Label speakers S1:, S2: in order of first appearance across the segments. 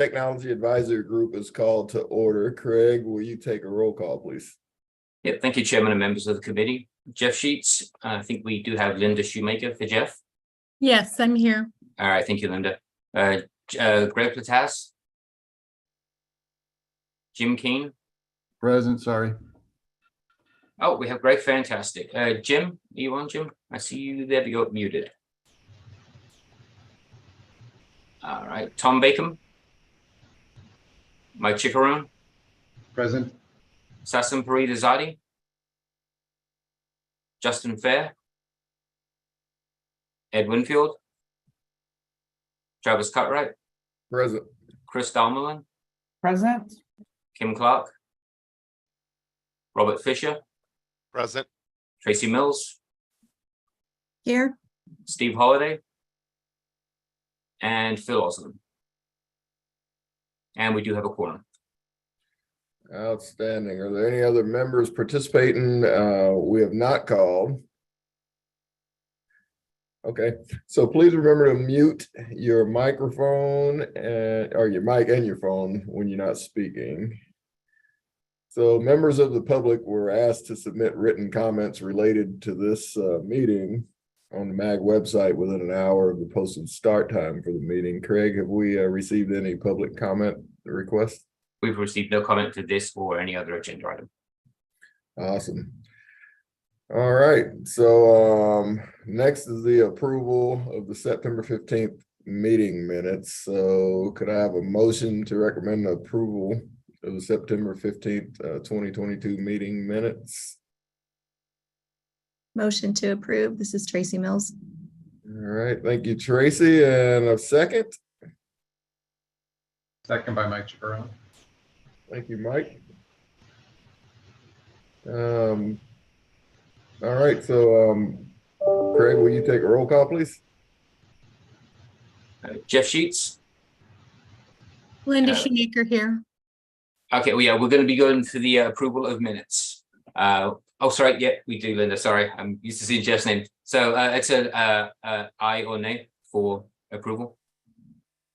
S1: Technology Advisory Group is called to order. Craig, will you take a roll call, please?
S2: Yeah, thank you, Chairman and members of the committee. Jeff Sheets, I think we do have Linda Shoemaker for Jeff.
S3: Yes, I'm here.
S2: All right, thank you, Linda. Greg Platas. Jim Keane.
S4: Present, sorry.
S2: Oh, we have Greg, fantastic. Jim, are you on, Jim? I see you there, but you're muted. All right, Tom Bacon. Mike Chickaroon.
S4: Present.
S2: Sasan Paridazadi. Justin Fair. Ed Winfield. Travis Cutright.
S1: Present.
S2: Chris Dalmerlin.
S5: Present.
S2: Kim Clark. Robert Fisher.
S6: Present.
S2: Tracy Mills.
S3: Here.
S2: Steve Holiday. And Phil Osmond. And we do have a quorum.
S1: Outstanding. Are there any other members participating? We have not called. Okay, so please remember to mute your microphone or your mic and your phone when you're not speaking. So members of the public were asked to submit written comments related to this meeting on the MAG website within an hour of the posted start time for the meeting. Craig, have we received any public comment requests?
S2: We've received no comment to this or any other agenda item.
S1: Awesome. All right, so next is the approval of the September 15th meeting minutes. So could I have a motion to recommend the approval of the September 15th, 2022 meeting minutes?
S3: Motion to approve. This is Tracy Mills.
S1: All right, thank you, Tracy. And a second?
S4: Second by Mike Chickaroon.
S1: Thank you, Mike. All right, so Craig, will you take a roll call, please?
S2: Jeff Sheets.
S3: Linda Shoemaker here.
S2: Okay, well, yeah, we're going to be going for the approval of minutes. Oh, sorry, yeah, we do, Linda. Sorry, I'm used to seeing Jeff's name. So it's an aye or nay for approval.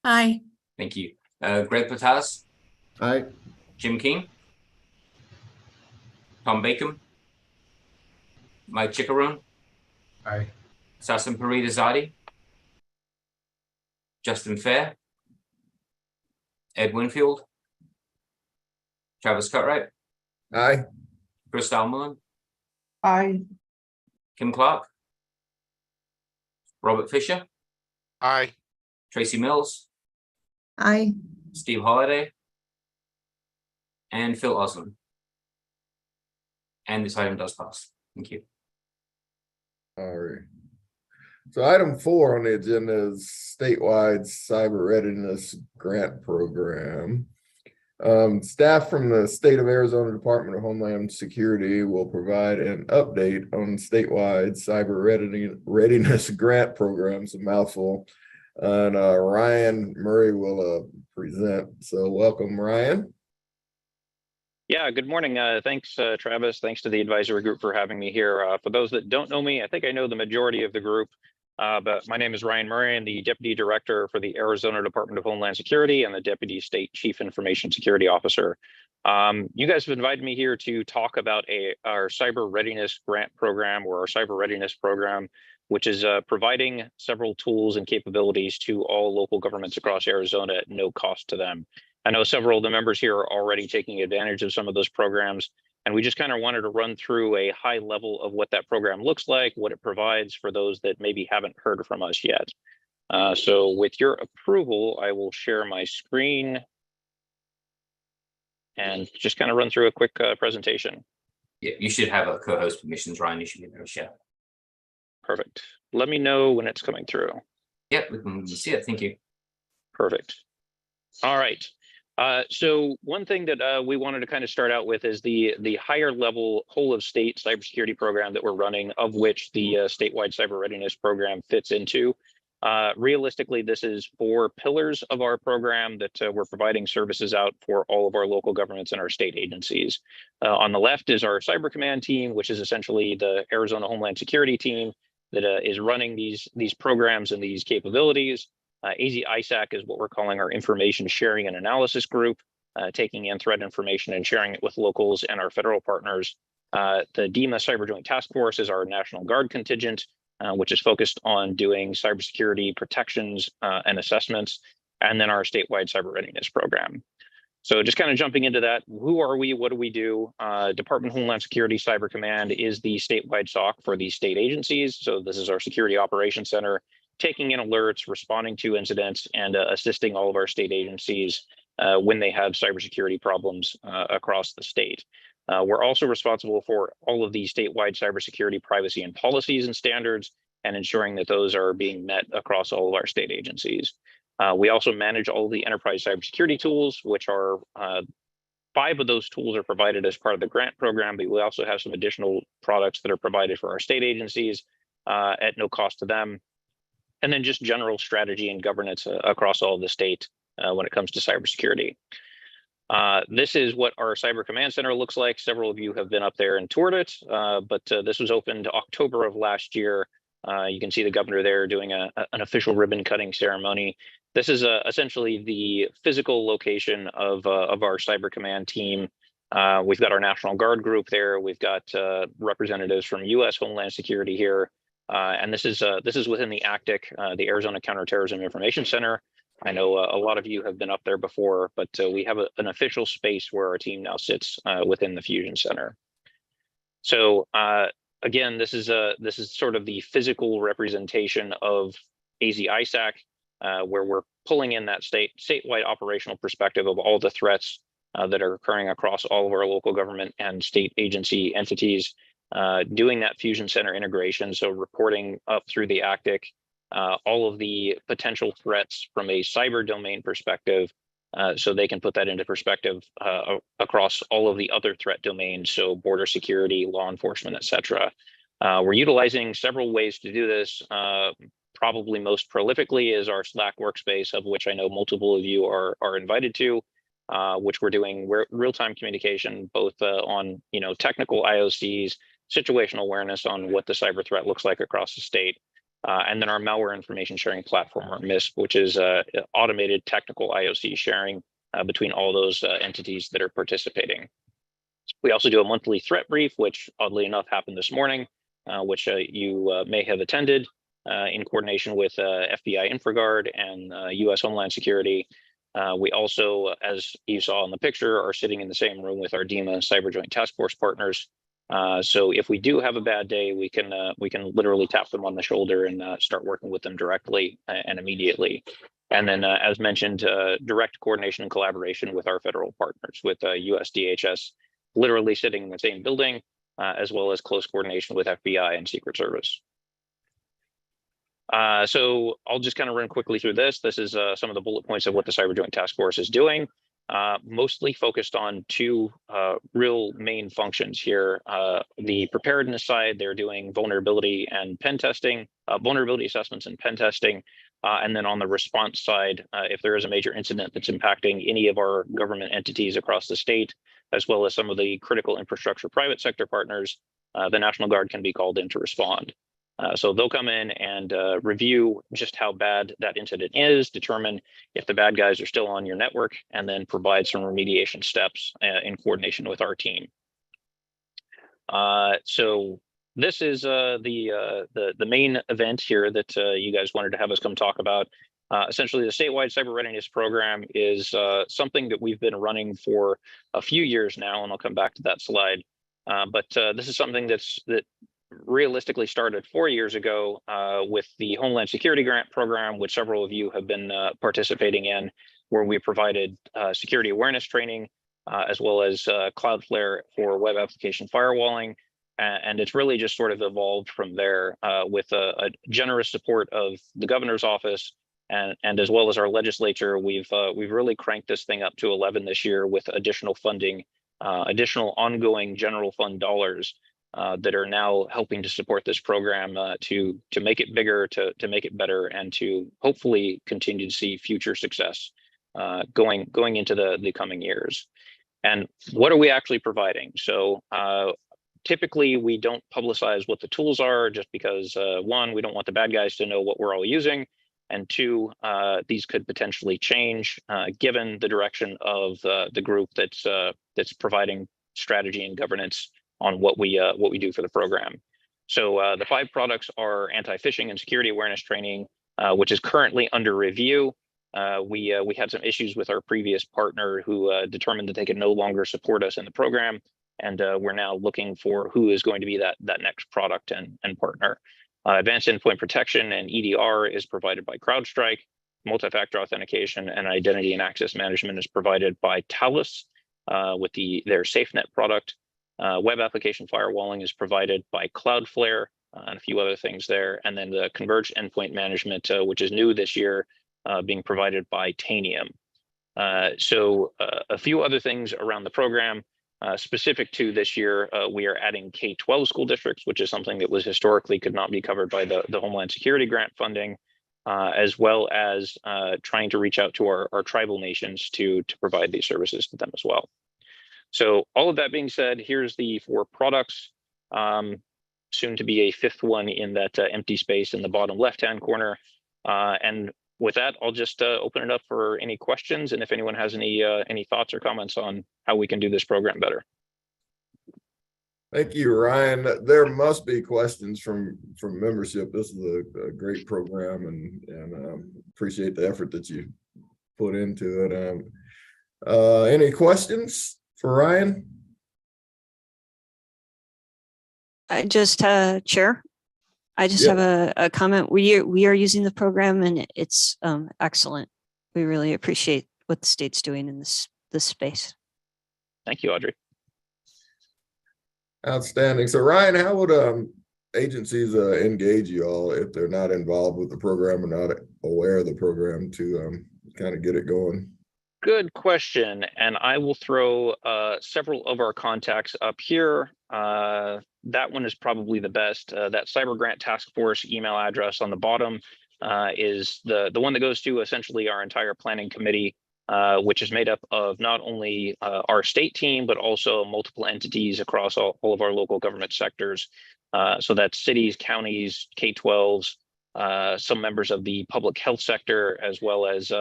S3: Aye.
S2: Thank you. Greg Platas.
S4: Aye.
S2: Jim Keane. Tom Bacon. Mike Chickaroon.
S4: Aye.
S2: Sasan Paridazadi. Justin Fair. Ed Winfield. Travis Cutright.
S1: Aye.
S2: Chris Dalmerlin.
S5: Aye.
S2: Kim Clark. Robert Fisher.
S6: Aye.
S2: Tracy Mills.
S3: Aye.
S2: Steve Holiday. And Phil Osmond. And this item does pass. Thank you.
S1: All right. So item 4 on the agenda is statewide cyber readiness grant program. Staff from the state of Arizona Department of Homeland Security will provide an update on statewide cyber readiness grant program. It's a mouthful. And Ryan Murray will present. So welcome, Ryan.
S7: Yeah, good morning. Thanks, Travis. Thanks to the advisory group for having me here. For those that don't know me, I think I know the majority of the group, but my name is Ryan Murray. I'm the Deputy Director for the Arizona Department of Homeland Security and the Deputy State Chief Information Security Officer. You guys have invited me here to talk about our Cyber Readiness Grant Program, or our Cyber Readiness Program, which is providing several tools and capabilities to all local governments across Arizona at no cost to them. I know several of the members here are already taking advantage of some of those programs, and we just kind of wanted to run through a high level of what that program looks like, what it provides for those that maybe haven't heard from us yet. So with your approval, I will share my screen and just kind of run through a quick presentation.
S2: Yeah, you should have a co-host permissions, Ryan. You should be able to share.
S7: Perfect. Let me know when it's coming through.
S2: Yeah, we can see it. Thank you.
S7: Perfect. All right. So one thing that we wanted to kind of start out with is the higher level whole of state cybersecurity program that we're running, of which the statewide cyber readiness program fits into. Realistically, this is 4 pillars of our program that we're providing services out for all of our local governments and our state agencies. On the left is our Cyber Command team, which is essentially the Arizona Homeland Security team that is running these programs and these capabilities. AZ-ISAC is what we're calling our information sharing and analysis group, taking in threat information and sharing it with locals and our federal partners. The DEMA Cyber Joint Task Force is our National Guard contingent, which is focused on doing cybersecurity protections and assessments, and then our statewide cyber readiness program. So just kind of jumping into that, who are we? What do we do? Department of Homeland Security Cyber Command is the statewide SOC for the state agencies. So this is our Security Operations Center, taking in alerts, responding to incidents, and assisting all of our state agencies when they have cybersecurity problems across the state. We're also responsible for all of the statewide cybersecurity privacy and policies and standards, and ensuring that those are being met across all of our state agencies. We also manage all of the enterprise cybersecurity tools, which are 5 of those tools are provided as part of the grant program, but we also have some additional products that are provided for our state agencies at no cost to them. And then just general strategy and governance across all of the state when it comes to cybersecurity. This is what our Cyber Command Center looks like. Several of you have been up there and toured it, but this was opened October of last year. You can see the governor there doing an official ribbon cutting ceremony. This is essentially the physical location of our Cyber Command team. We've got our National Guard group there. We've got representatives from U.S. Homeland Security here. And this is within the ACTIC, the Arizona Counterterrorism Information Center. I know a lot of you have been up there before, but we have an official space where our team now sits within the Fusion Center. So again, this is sort of the physical representation of AZ-ISAC, where we're pulling in that statewide operational perspective of all the threats that are occurring across all of our local government and state agency entities, doing that Fusion Center integration, so reporting up through the ACTIC, all of the potential threats from a cyber domain perspective, so they can put that into perspective across all of the other threat domains, so border security, law enforcement, et cetera. We're utilizing several ways to do this. Probably most prolifically is our Slack workspace, of which I know multiple of you are invited to, which we're doing real-time communication, both on technical IOCs, situational awareness on what the cyber threat looks like across the state, and then our malware information sharing platform, or MISP, which is automated technical IOC sharing between all those entities that are participating. We also do a monthly threat brief, which oddly enough happened this morning, which you may have attended in coordination with FBI InfraGard and U.S. Homeland Security. We also, as you saw in the picture, are sitting in the same room with our DEMA Cyber Joint Task Force partners. So if we do have a bad day, we can literally tap them on the shoulder and start working with them directly and immediately. And then, as mentioned, direct coordination and collaboration with our federal partners, with US DHS literally sitting in the same building, as well as close coordination with FBI and Secret Service. So I'll just kind of run quickly through this. This is some of the bullet points of what the Cyber Joint Task Force is doing. Mostly focused on 2 real main functions here. The preparedness side, they're doing vulnerability and pen testing, vulnerability assessments and pen testing. And then on the response side, if there is a major incident that's impacting any of our government entities across the state, as well as some of the critical infrastructure private sector partners, the National Guard can be called in to respond. So they'll come in and review just how bad that incident is, determine if the bad guys are still on your network, and then provide some remediation steps in coordination with our team. So this is the main event here that you guys wanted to have us come talk about. Essentially, the statewide cyber readiness program is something that we've been running for a few years now, and I'll come back to that slide. But this is something that realistically started 4 years ago with the Homeland Security Grant Program, which several of you have been participating in, where we provided security awareness training, as well as Cloudflare for web application firewalling. And it's really just sort of evolved from there with a generous support of the governor's office and as well as our legislature. We've really cranked this thing up to 11 this year with additional funding, additional ongoing general fund dollars that are now helping to support this program to make it bigger, to make it better, and to hopefully continue to see future success going into the coming years. And what are we actually providing? So typically we don't publicize what the tools are, just because 1, we don't want the bad guys to know what we're all using, And two, these could potentially change given the direction of the group that's providing strategy and governance on what we do for the program. So the 5 products are anti-phishing and security awareness training, which is currently under review. We had some issues with our previous partner who determined that they could no longer support us in the program, and we're now looking for who is going to be that next product and partner. Advanced endpoint protection and EDR is provided by CrowdStrike. Multi-factor authentication and identity and access management is provided by Talus with their SafeNet product. Web application firewalling is provided by Cloudflare and a few other things there. And then the converged endpoint management, which is new this year, being provided by Tanium. So a few other things around the program. Specific to this year, we are adding K-12 school districts, which is something that was historically could not be covered by the Homeland Security grant funding, as well as trying to reach out to our tribal nations to provide these services to them as well. So all of that being said, here's the 4 products, soon to be a 5th one in that empty space in the bottom left-hand corner. And with that, I'll just open it up for any questions, and if anyone has any thoughts or comments on how we can do this program better.
S1: Thank you, Ryan. There must be questions from membership. This is a great program, and appreciate the effort that you put into it. Any questions for Ryan?
S8: I just, Chair, I just
S1: Yeah.
S8: have a comment. We are using the program and it's excellent. We really appreciate what the state's doing in this space.
S7: Thank you, Audrey.
S1: Outstanding. So Ryan, how would agencies engage you all if they're not involved with the program or not aware of the program to kind of get it going?
S7: Good question. And I will throw several of our contacts up here. That one is probably the best. That Cyber Grant Task Force email address on the bottom is the one that goes to essentially our entire planning committee, which is made up of not only our state team, but also multiple entities across all of our local government sectors. So that's cities, counties, K-12s, some members of the public health sector, as well as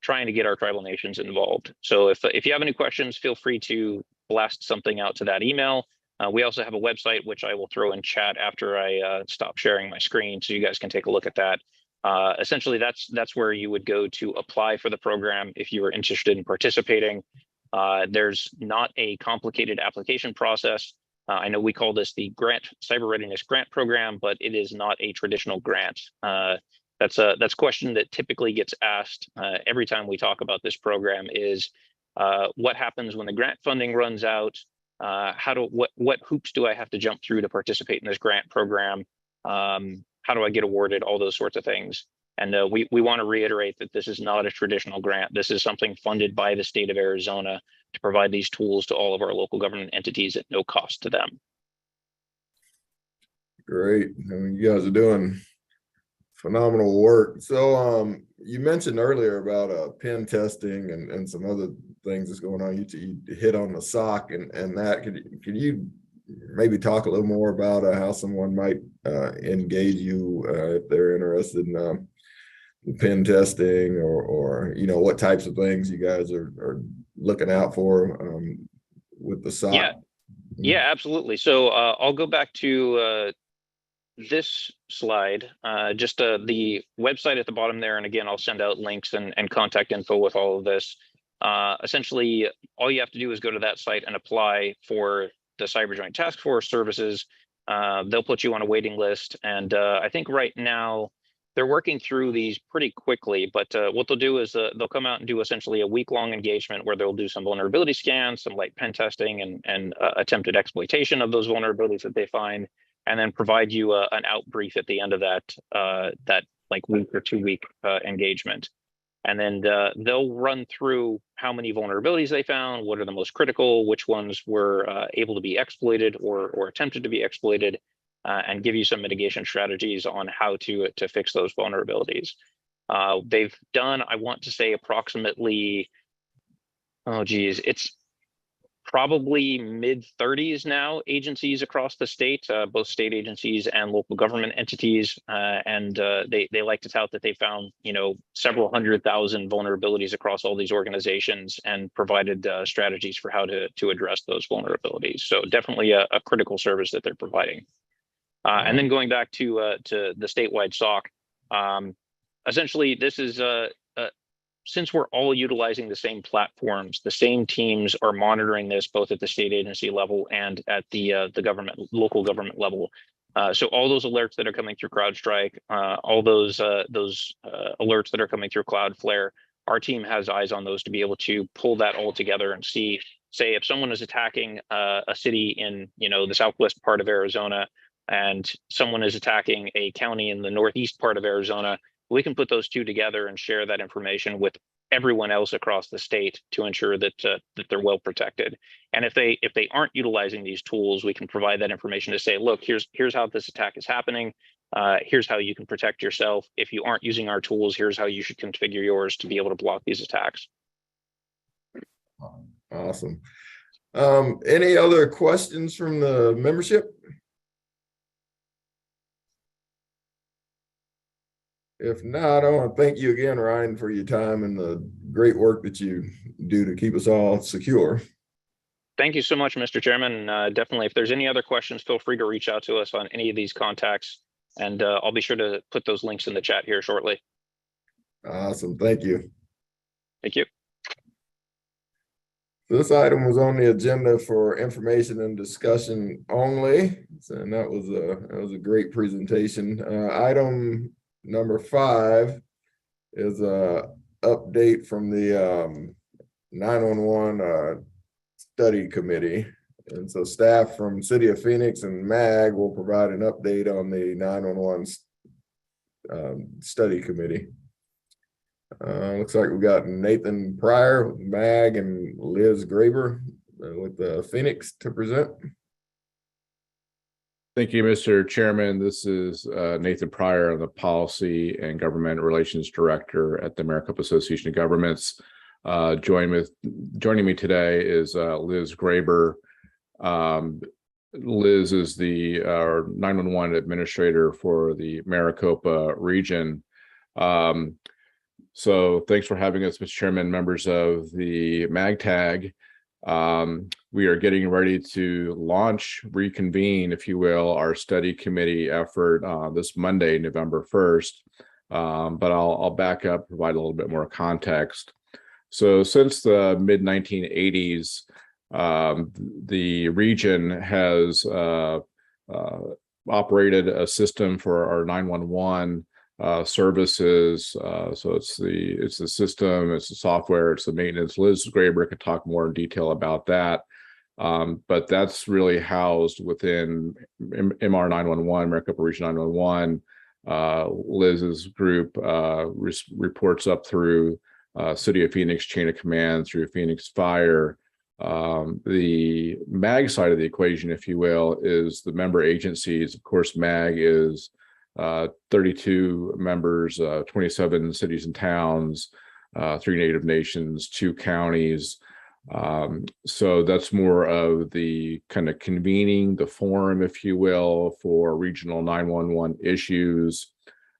S7: trying to get our tribal nations involved. So if you have any questions, feel free to blast something out to that email. We also have a website, which I will throw in chat after I stop sharing my screen, so you guys can take a look at that. Essentially, that's where you would go to apply for the program if you are interested in participating. There's not a complicated application process. I know we call this the Grant Cyber Readiness Grant Program, but it is not a traditional grant. That's a question that typically gets asked every time we talk about this program is what happens when the grant funding runs out? What hoops do I have to jump through to participate in this grant program? How do I get awarded? All those sorts of things. And we want to reiterate that this is not a traditional grant. This is something funded by the state of Arizona to provide these tools to all of our local government entities at no cost to them.
S1: Great. I mean, you guys are doing phenomenal work. So you mentioned earlier about pen testing and some other things that's going on. You hit on the SOC and that. Can you maybe talk a little more about how someone might engage you if they're interested in pen testing or what types of things you guys are looking out for with the SOC?
S7: Yeah, absolutely. So I'll go back to this slide, just the website at the bottom there. And again, I'll send out links and contact info with all of this. Essentially, all you have to do is go to that site and apply for the Cyber Joint Task Force services. They'll put you on a waiting list. And I think right now they're working through these pretty quickly, but what they'll do is they'll come out and do essentially a week-long engagement where they'll do some vulnerability scans, some light pen testing and attempted exploitation of those vulnerabilities that they find, and then provide you an out brief at the end of that like week or 2 week engagement. And then they'll run through how many vulnerabilities they found, what are the most critical, which ones were able to be exploited or attempted to be exploited, and give you some mitigation strategies on how to fix those vulnerabilities. They've done, I want to say, approximately, it's probably mid-30s now agencies across the state, both state agencies and local government entities, and they like to tout that they found several 100,000 vulnerabilities across all these organizations and provided strategies for how to address those vulnerabilities. So definitely a critical service that they're providing. And then going back to the statewide SOC, essentially this is since we're all utilizing the same platforms, the same teams are monitoring this both at the state agency level and at the local government level. So all those alerts that are coming through CrowdStrike, all those alerts that are coming through Cloudflare, our team has eyes on those to be able to pull that all together and see, say, if someone is attacking a city in the southwest part of Arizona, and someone is attacking a county in the northeast part of Arizona, we can put those two together and share that information with everyone else across the state to ensure that that they're well protected. And if they aren't utilizing these tools, we can provide that information to say, look, here's how this attack is happening. Here's how you can protect yourself. If you aren't using our tools, here's how you should configure yours to be able to block these attacks.
S1: Awesome. Any other questions from the membership? If not, I want to thank you again, Ryan, for your time and the great work that you do to keep us all secure.
S7: Thank you so much, Mr. Chairman. Definitely, if there's any other questions, feel free to reach out to us on any of these contacts, and I'll be sure to put those links in the chat here shortly.
S1: Awesome. Thank you.
S7: Thank you.
S1: This item was on the agenda for information and discussion only, and that was a great presentation. Item number 5 is a update from the 911 study committee. And so staff from City of Phoenix and MAG will provide an update on the 911 study committee. Looks like we've got Nathan Pryor with MAG and Liz Graber with the Phoenix to present.
S9: Thank you, Mr. Chairman. This is Nathan Pryor, the Policy and Government Relations Director at the Maricopa Association of Governments. Joining me today is Liz Graber. Liz is the 911 administrator for the Maricopa region. So thanks for having us, Mr. Chairman, members of the MAGTAG. We are getting ready to reconvene, if you will, our study committee effort this Monday, November 1st. But I'll back up, provide a little bit more context. So since the mid-1980s, the region has operated a system for our 911 services. So it's the system, it's the software, it's the maintenance. Liz Graber could talk more in detail about that. But that's really housed within MR 911, Maricopa Region 911. Liz's group reports up through City of Phoenix chain of command through Phoenix Fire. The MAG side of the equation, if you will, is the member agencies. Of course, MAG is 32 members, 27 cities and towns, 3 native nations, 2 counties. So that's more of the kind of convening the forum, if you will, for regional 911 issues.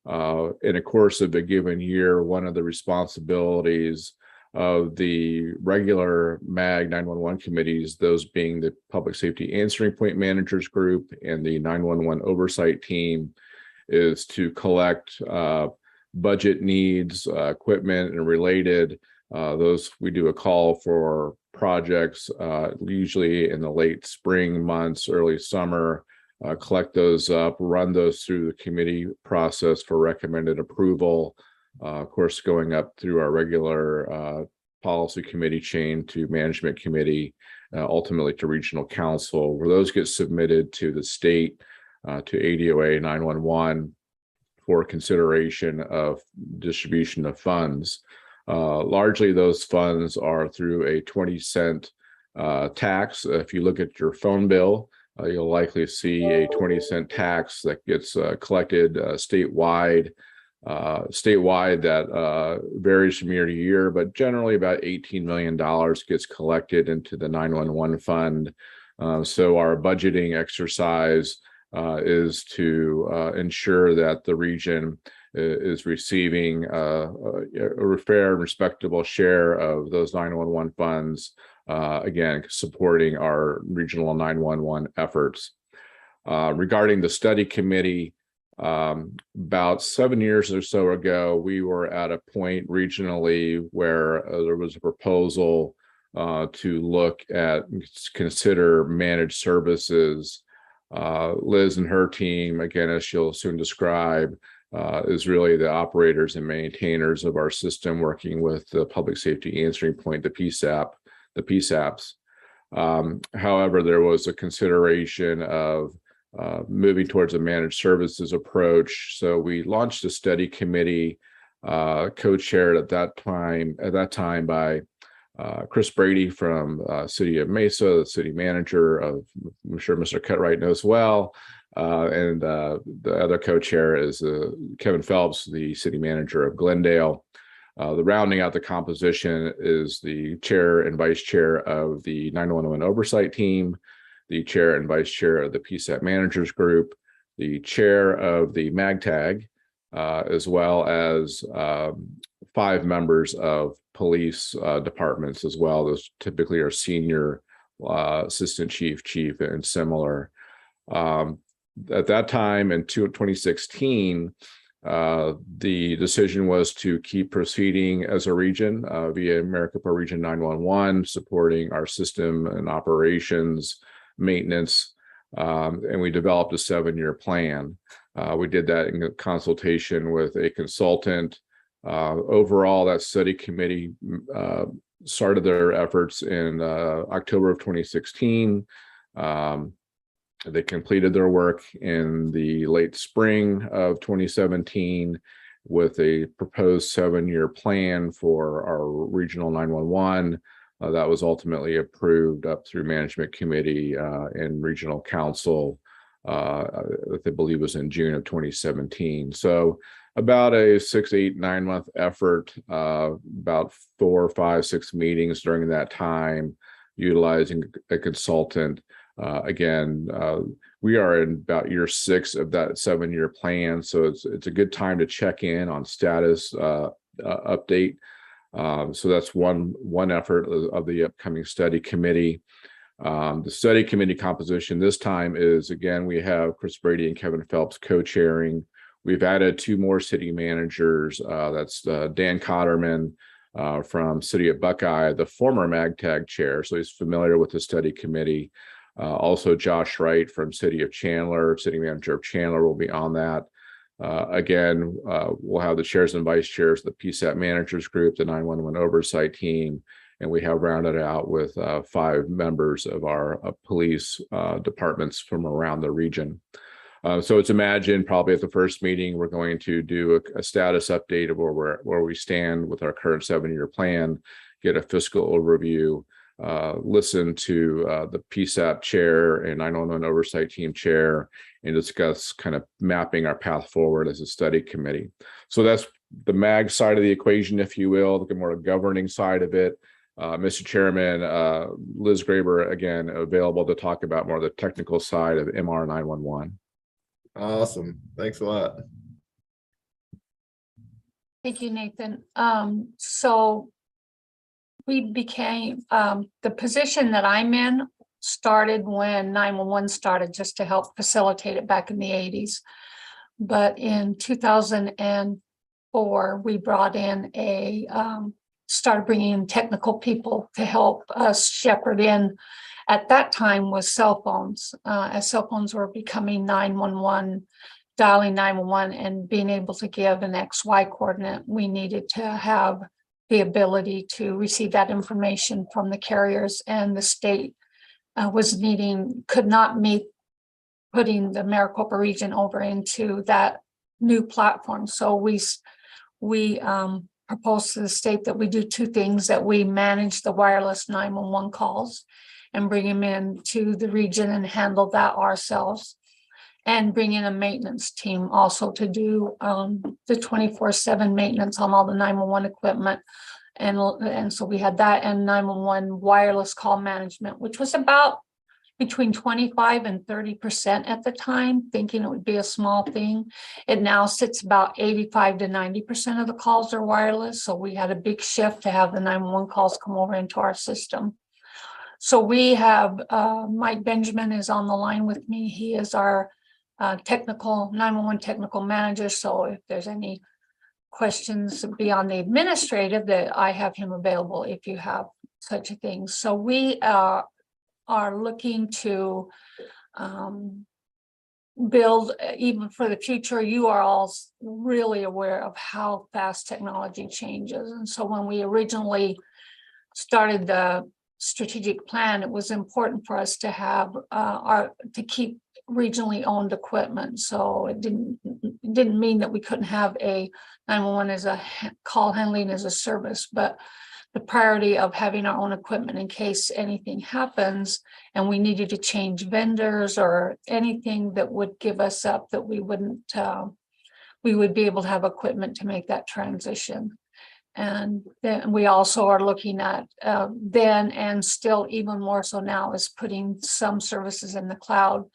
S9: In the course of a given year, one of the responsibilities of the regular MAG 911 committees, those being the Public Safety Answering Point Managers Group and the 911 Oversight Team, is to collect budget needs, equipment, and related. Those we do a call for projects, usually in the late spring months, early summer, collect those up, run those through the committee process for recommended approval. Of course, going up through our regular policy committee chain to management committee, ultimately to regional council, where those get submitted to the state, to ADOA 911 for consideration of distribution of funds. Largely, those funds are through a 20-cent tax. If you look at your phone bill, you'll likely see a 20-cent tax that gets collected statewide. statewide that varies from year to year, but generally about $18 million gets collected into the 911 fund. So our budgeting exercise is to ensure that the region is receiving a fair and respectable share of those 911 funds, again, supporting our regional 911 efforts. Regarding the study committee, about 7 years or so ago, we were at a point regionally where there was a proposal to look at, consider managed services. Liz and her team, again, as she'll soon describe, is really the operators and maintainers of our system, working with the Public Safety Answering Point, the PSAPs. However, there was a consideration of moving towards a managed services approach. So we launched a study committee, co-chaired at that time by Chris Brady from City of Mesa, the city manager of, I'm sure Mr. Cutright knows well, and the other co-chair is Kevin Phelps, the city manager of Glendale. The rounding out the composition is the chair and vice chair of the 911 oversight team, the chair and vice chair of the PSAP managers group, the chair of the MAGTAG, as well as 5 members of police departments as well. Those typically are senior assistant chief, and similar. At that time in 2016, the decision was to keep proceeding as a region via Maricopa Region 911, supporting our system and operations, maintenance, and we developed a 7-year plan. We did that in consultation with a consultant. Overall, that study committee started their efforts in October of 2016. They completed their work in the late spring of 2017 with a proposed 7-year plan for our regional 911. That was ultimately approved up through management committee and regional council, I believe was in June of 2017. So about a 6, 8, 9 month effort, about 4, 5, 6 meetings during that time, utilizing a consultant. Again, we are in about year 6 of that 7-year plan, so it's a good time to check in on status update. So that's one effort of the upcoming study committee. The study committee composition this time is, again, we have Chris Brady and Kevin Phelps co-chairing. We've added 2 more city managers. That's Dan Cotterman from City of Buckeye, the former MAGTAG chair, so he's familiar with the study committee. Also, Josh Wright from City of Chandler, city manager of Chandler, will be on that. Again, we'll have the chairs and vice chairs of the PSAP managers group, the 911 oversight team, and we have rounded out with 5 members of our police departments from around the region. So it's imagined probably at the first meeting, we're going to do a status update of where we stand with our current 7-year plan, get a fiscal overview, listen to the PSAP chair and 911 oversight team chair, and discuss kind of mapping our path forward as a study committee. So that's the MAG side of the equation, if you will, the more governing side of it. Mr. Chairman, Liz Graber, again, available to talk about more of the technical side of MR 911.
S1: Awesome. Thanks a lot.
S10: Thank you, Nathan. So we became, the position that I'm in started when 911 started, just to help facilitate it back in the 80s. But in 2004, we brought in started bringing in technical people to help us shepherd in. At that time was cell phones, as cell phones were becoming 911, dialing 911 and being able to give an XY coordinate. We needed to have the ability to receive that information from the carriers, and the state could not meet putting the Maricopa region over into that new platform. So we proposed to the state that we do 2 things: that we manage the wireless 911 calls and bring them in to the region and handle that ourselves. and bring in a maintenance team also to do the 24/7 maintenance on all the 911 equipment. And so we had that and 911 wireless call management, which was about between 25 and 30% at the time, thinking it would be a small thing. It now sits about 85 to 90% of the calls are wireless. So we had a big shift to have the 911 calls come over into our system. So we have Mike Benjamin is on the line with me. He is our technical 911 technical manager. So if there's any questions beyond the administrative, that I have him available if you have such a thing. So we are looking to build even for the future. You are all really aware of how fast technology changes. And so when we originally started the strategic plan, it was important for us to have to keep regionally owned equipment. So it didn't mean that we couldn't have a 911 as a call handling as a service, but the priority of having our own equipment in case anything happens and we needed to change vendors or anything that would give us up, that we would be able to have equipment to make that transition. And then we also are looking at then and still even more so now is putting some services in the cloud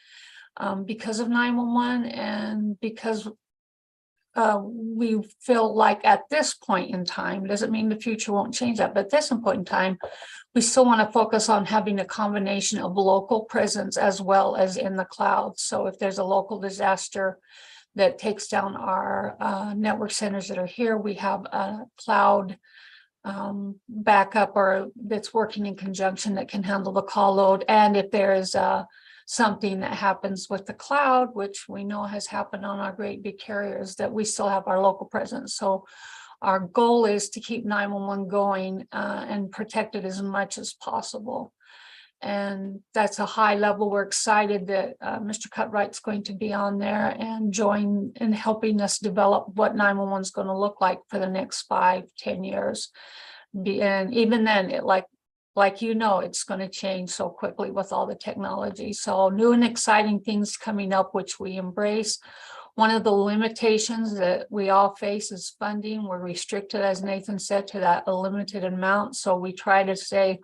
S10: because of 911 and because we feel like at this point in time, doesn't mean the future won't change that, but at this point in time, we still want to focus on having a combination of local presence as well as in the cloud. So if there's a local disaster that takes down our network centers that are here, we have a cloud backup or that's working in conjunction that can handle the call load. And if there is something that happens with the cloud, which we know has happened on our great big carriers, that we still have our local presence. So our goal is to keep 911 going and protect it as much as possible. And that's a high level. We're excited that Mr. Cutright's going to be on there and join in helping us develop what 911 is going to look like for the next 5-10 years. And even then, like you know, it's going to change so quickly with all the technology. So new and exciting things coming up, which we embrace. One of the limitations that we all face is funding. We're restricted, as Nathan said, to that a limited amount. So we try to say,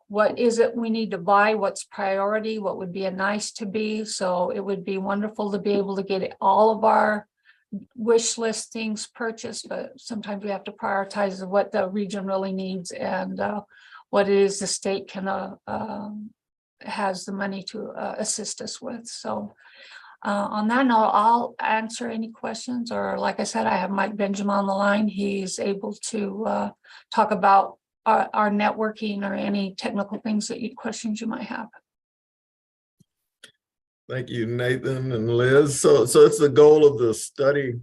S10: what is it we need to buy? What's priority? What would be a nice to be? So it would be wonderful to be able to get all of our wish list things purchased, but sometimes we have to prioritize what the region really needs and what it is the state can has the money to assist us with. So on that note, I'll answer any questions, or like I said, I have Mike Benjamin on the line. He's able to talk about our networking or any technical things questions you might have.
S1: Thank you, Nathan and Liz. So it's the goal of the study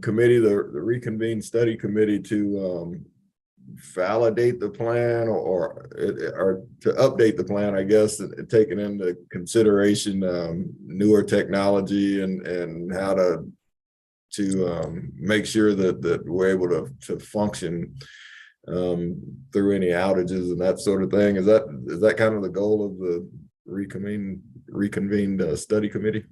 S1: committee, the reconvened study committee, to validate the plan or to update the plan, I guess, taking into consideration newer technology and how to make sure that we're able to function through any outages and that sort of thing. Is that kind of the goal of the reconvened study committee?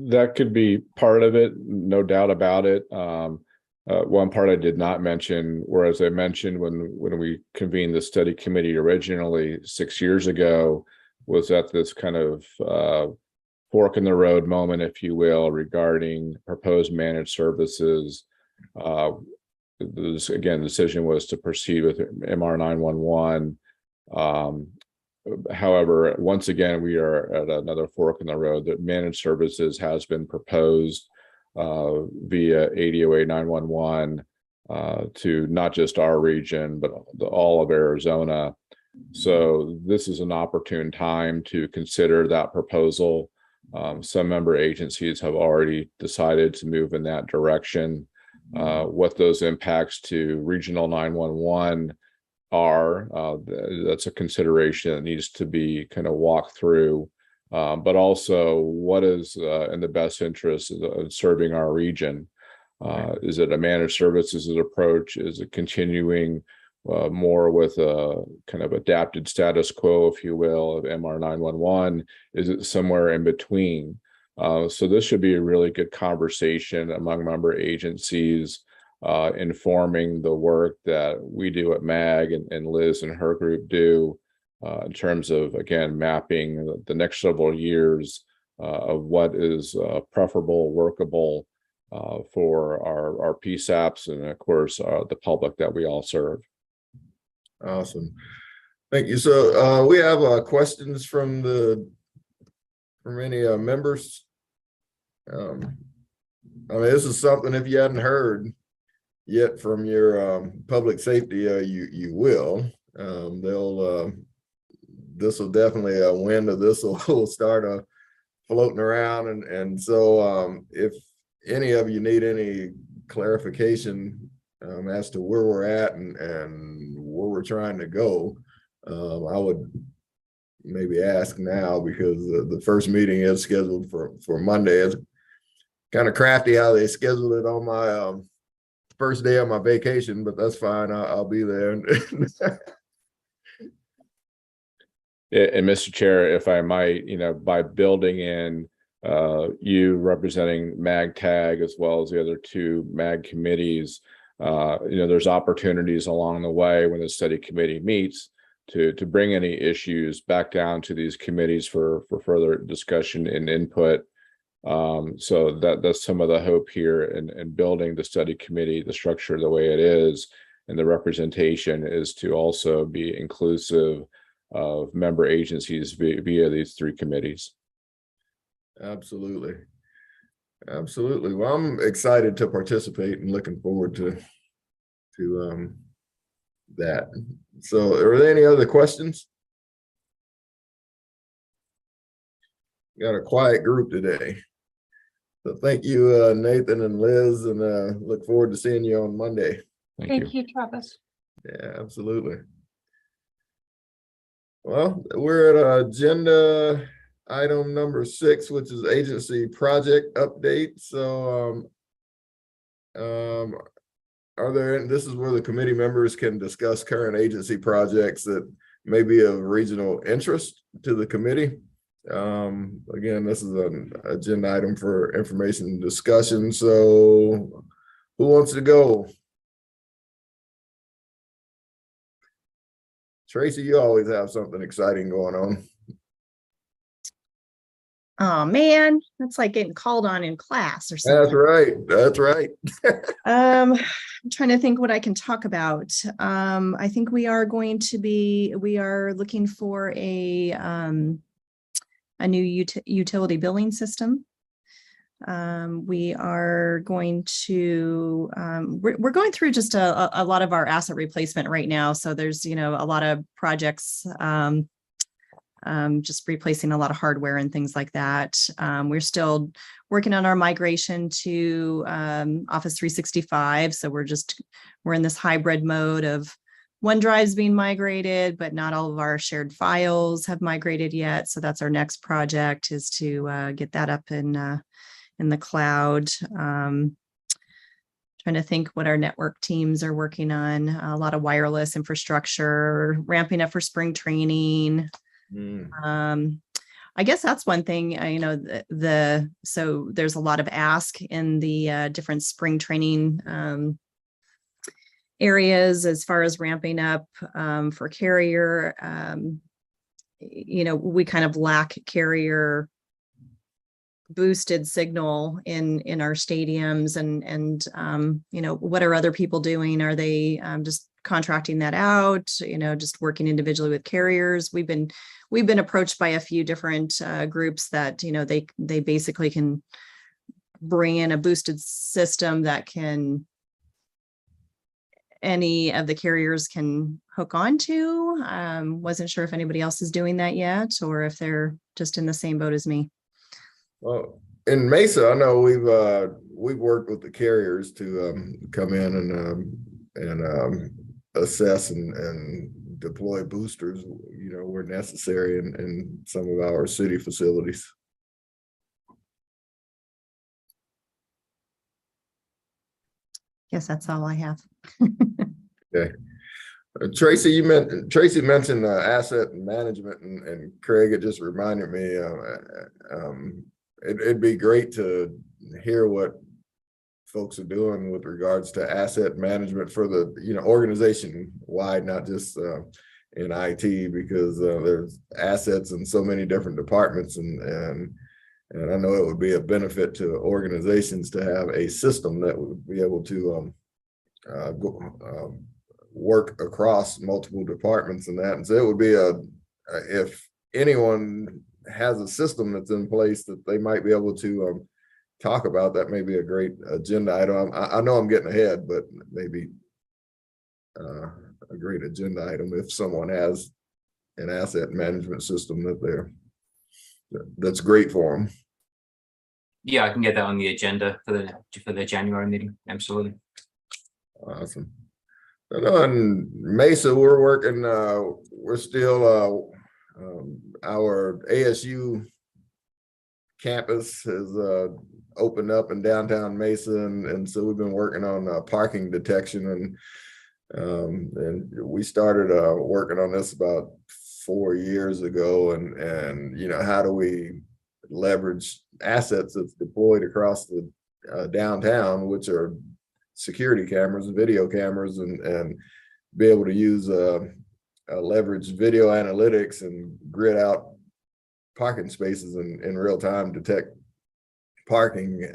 S9: That could be part of it, no doubt about it. One part I did not mention, whereas I mentioned when we convened the study committee originally 6 years ago, was at this kind of fork in the road moment, if you will, regarding proposed managed services. Again, the decision was to proceed with MR 911. However, once again, we are at another fork in the road that managed services has been proposed via ADOA 911 to not just our region, but all of Arizona. So this is an opportune time to consider that proposal. Some member agencies have already decided to move in that direction. What those impacts to regional 911 are, that's a consideration that needs to be kind of walked through, but also what is in the best interest of serving our region. Is it a managed services approach? Is it continuing more with a kind of adapted status quo, if you will, of MR 911? Is it somewhere in between? So this should be a really good conversation among member agencies, informing the work that we do at MAG and Liz and her group do in terms of, again, mapping the next several years of what is preferable, workable for our PSAPs and, of course, the public that we all serve.
S1: Awesome. Thank you. So we have questions from any members. I mean, this is something, if you hadn't heard yet from your public safety, you will. This will definitely a wind of this will start floating around, and so if any of you need any clarification as to where we're at and where we're trying to go, I would maybe ask now, because the first meeting is scheduled for Monday. It's kind of crafty how they scheduled it on my first day of my vacation, but that's fine. I'll be there.
S9: And Mr. Chair, if I might, by building in you representing MAGTAG as well as the other two MAG committees, there's opportunities along the way when the study committee meets to bring any issues back down to these committees for further discussion and input. So that's some of the hope here in building the study committee, the structure the way it is, and the representation is to also be inclusive of member agencies via these three committees.
S1: Absolutely. Well, I'm excited to participate and looking forward to that. So are there any other questions? Got a quiet group today. So thank you, Nathan and Liz, and look forward to seeing you on Monday.
S10: Thank you, Travis.
S1: Yeah, absolutely. Well, we're at agenda item number 6, which is agency project update. So this is where the committee members can discuss current agency projects that may be of regional interest to the committee. Again, this is an agenda item for information discussion. So who wants to go? Tracy, you always have something exciting going on.
S3: Oh man, that's like getting called on in class or something.
S1: That's right.
S3: I'm trying to think what I can talk about. I think we are looking for a new utility billing system. We are going to, we're going through just a lot of our asset replacement right now. So there's, a lot of projects, just replacing a lot of hardware and things like that. We're still working on our migration to Office 365. So we're in this hybrid mode of OneDrive's being migrated, but not all of our shared files have migrated yet. So that's our next project, is to get that up in the cloud. Trying to think what our network teams are working on. A lot of wireless infrastructure, ramping up for spring training. I guess that's one thing. So there's a lot of ask in the different spring training areas as far as ramping up for carrier. We kind of lack carrier boosted signal in our stadiums, and what are other people doing? Are they just contracting that out, just working individually with carriers? We've been approached by a few different groups that they basically can bring in a boosted system that any of the carriers can hook onto. Wasn't sure if anybody else is doing that yet, or if they're just in the same boat as me.
S1: Well, in Mesa, I know we've worked with the carriers to come in and assess and deploy boosters, where necessary in some of our city facilities.
S3: Guess that's all I have.
S1: Okay. Tracy mentioned asset management, and Craig, it just reminded me. It'd be great to hear what folks are doing with regards to asset management for the organization wide, not just in IT, because there's assets in so many different departments, and I know it would be a benefit to organizations to have a system that would be able to work across multiple departments and that. And so it would be if anyone has a system that's in place that they might be able to talk about, that may be a great agenda item. I know I'm getting ahead, but maybe a great agenda item if someone has an asset management system that's great for them.
S2: Yeah, I can get that on the agenda for the January meeting. Absolutely.
S1: Awesome. And on Mesa, we're working. We're still our ASU campus has opened up in downtown Mesa, and so we've been working on parking detection, and we started working on this about 4 years ago, and how do we leverage assets that's deployed across the downtown, which are security cameras and video cameras, and be able to use leverage video analytics and grid out parking spaces in real time, detect parking,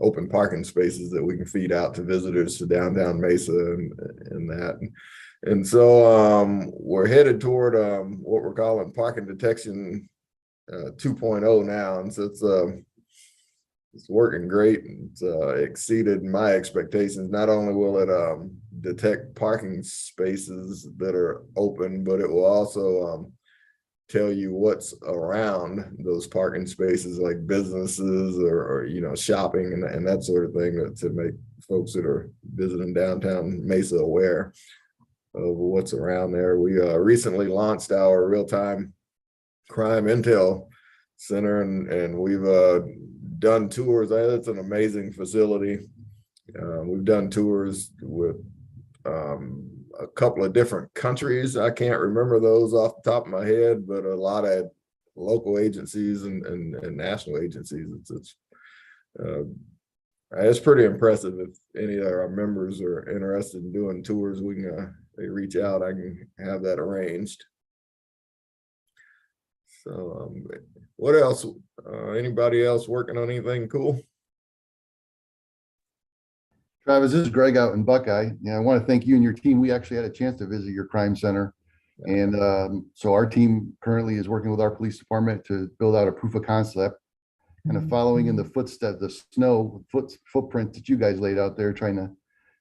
S1: open parking spaces that we can feed out to visitors to downtown Mesa and that. And so we're headed toward what we're calling parking detection 2.0 now. And so it's working great. It's exceeded my expectations. Not only will it detect parking spaces that are open, but it will also tell you what's around those parking spaces, like businesses or shopping and that sort of thing, to make folks that are visiting downtown Mesa aware of what's around there. We recently launched our real-time crime intel center, and we've done tours. It's an amazing facility. We've done tours with a couple of different countries. I can't remember those off the top of my head, but a lot of local agencies and national agencies. It's pretty impressive. If any of our members are interested in doing tours, we can they reach out. I can have that arranged. So what else? Anybody else working on anything cool?
S11: Travis, this is Greg out in Buckeye. I want to thank you and your team. We actually had a chance to visit your crime center. And so our team currently is working with our police department to build out a proof of concept, kind of following in the footsteps, the footprint that you guys laid out there, trying to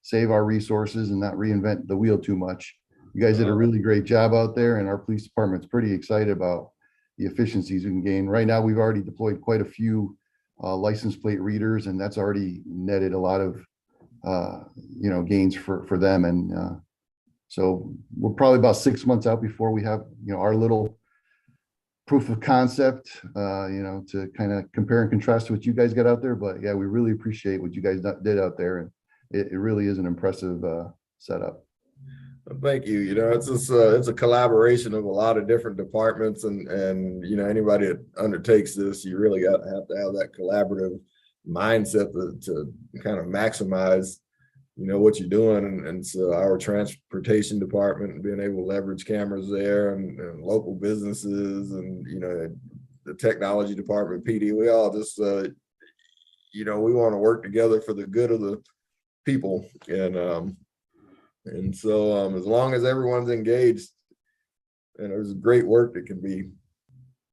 S11: save our resources and not reinvent the wheel too much. You guys did a really great job out there, and our police department's pretty excited about the efficiencies we can gain. Right now, we've already deployed quite a few license plate readers, and that's already netted a lot of gains for them. And so we're probably about 6 months out before we have our little proof of concept to kind of compare and contrast to what you guys got out there. But yeah, we really appreciate what you guys did out there, and it really is an impressive setup.
S1: Thank you. It's a collaboration of a lot of different departments, and anybody that undertakes this, you really have to have that collaborative mindset to kind of maximize what you're doing. And so our transportation department, being able to leverage cameras there, and local businesses, and the technology department, PD, we all just we want to work together for the good of the people. And so as long as everyone's engaged, and there's great work that can be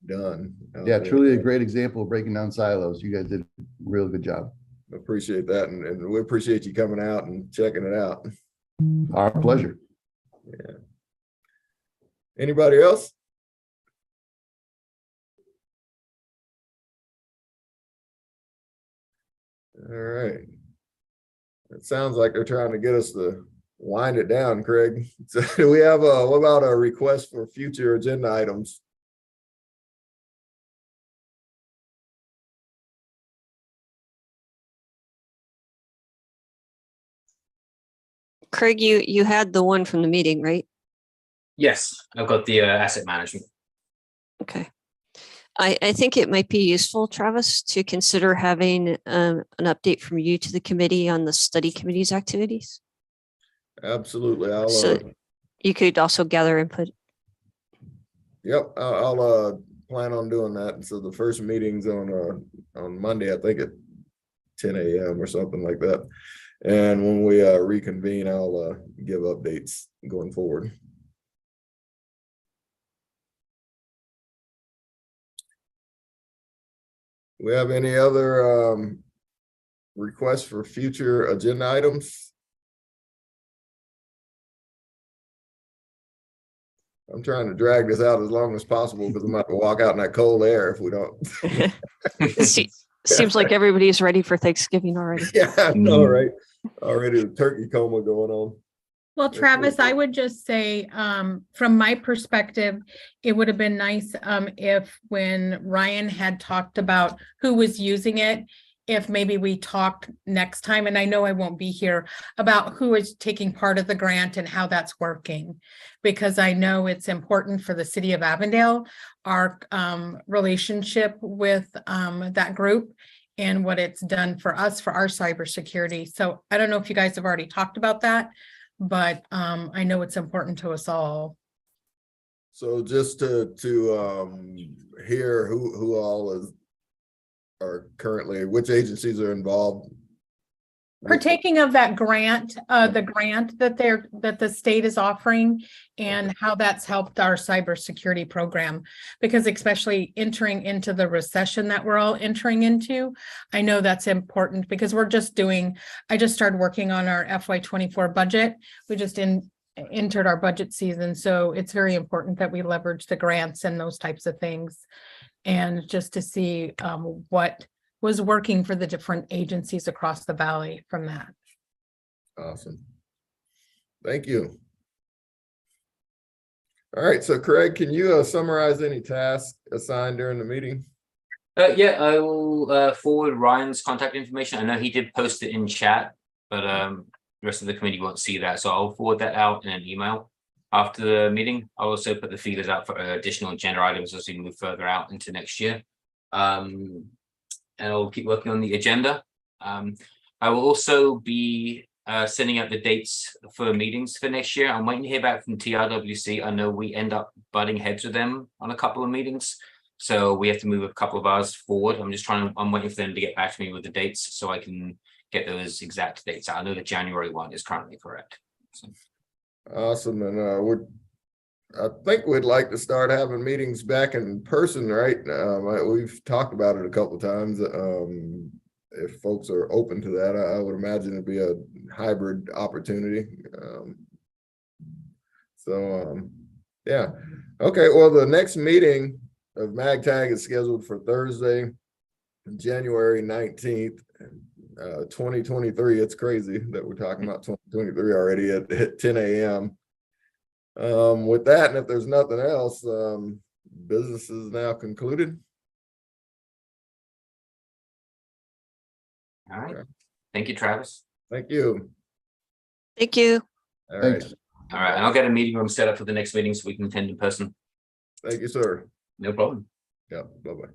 S1: done.
S11: Yeah, truly a great example of breaking down silos. You guys did a real good job.
S1: Appreciate that, and we appreciate you coming out and checking it out.
S11: Our pleasure.
S1: Yeah. Anybody else? All right. It sounds like they're trying to get us to wind it down, Craig. So do we have what about a request for future agenda items?
S8: Craig, you had the one from the meeting, right?
S2: Yes, I've got the asset management.
S8: Okay. I think it might be useful, Travis, to consider having an update from you to the committee on the study committee's activities.
S1: Absolutely. I'll,
S8: So you could also gather input.
S1: yep, I'll plan on doing that. And so the first meeting's on Monday, I think at 10 a.m. or something like that. And when we reconvene, I'll give updates going forward. We have any other requests for future agenda items? I'm trying to drag this out as long as possible because I'm about to walk out in that cold air if we don't.
S8: Seems like everybody's ready for Thanksgiving already.
S1: Yeah, I know, right? Already the turkey coma going on.
S12: Well,
S1: That's
S12: Travis,
S1: cool.
S12: I would just say, from my perspective, it would have been nice, if when Ryan had talked about who was using it, if maybe we talked next time, and I know I won't be here, about who is taking part of the grant and how that's working. Because I know it's important for the city of Avondale, our, relationship with, that group and what it's done for us, for our cybersecurity. So I don't know if you guys have already talked about that, but I know it's important to us all.
S1: So just to hear who all are currently, which agencies are involved.
S12: Partaking of that grant, the grant that the state is offering, and how that's helped our cybersecurity program. Because especially entering into the recession that we're all entering into, I know that's important because I just started working on our FY24 budget. We just entered our budget season, so it's very important that we leverage the grants and those types of things. And just to see what was working for the different agencies across the valley from that.
S1: Awesome. Thank you. All right, so Craig, can you summarize any tasks assigned during the meeting?
S2: Yeah, I will forward Ryan's contact information. I know he did post it in chat, but the rest of the committee won't see that. So I'll forward that out in an email after the meeting. I'll also put the feelers out for additional agenda items as we move further out into next year. And I'll keep working on the agenda. I will also be sending out the dates for meetings for next year. I'm waiting to hear back from TRWC. I know we end up butting heads with them on a couple of meetings, so we have to move a couple of hours forward. I'm waiting for them to get back to me with the dates so I can get those exact dates out. I know the January one is currently correct. So.
S1: Awesome, and I think we'd like to start having meetings back in person, right? We've talked about it a couple of times. If folks are open to that, I would imagine it'd be a hybrid opportunity. Yeah. Okay, well, the next meeting of MagTag is scheduled for Thursday, January 19th, 2023. It's crazy that we're talking about 2023 already at 10 a.m. With that, and if there's nothing else, business is now concluded.
S2: All right. Thank you, Travis.
S1: Thank you.
S8: Thank you.
S1: All right.
S11: Thanks.
S2: All right, and I'll get a meeting room set up for the next meeting so we can attend in person.
S1: Thank you, sir.
S2: No problem.
S1: Yeah, bye-bye.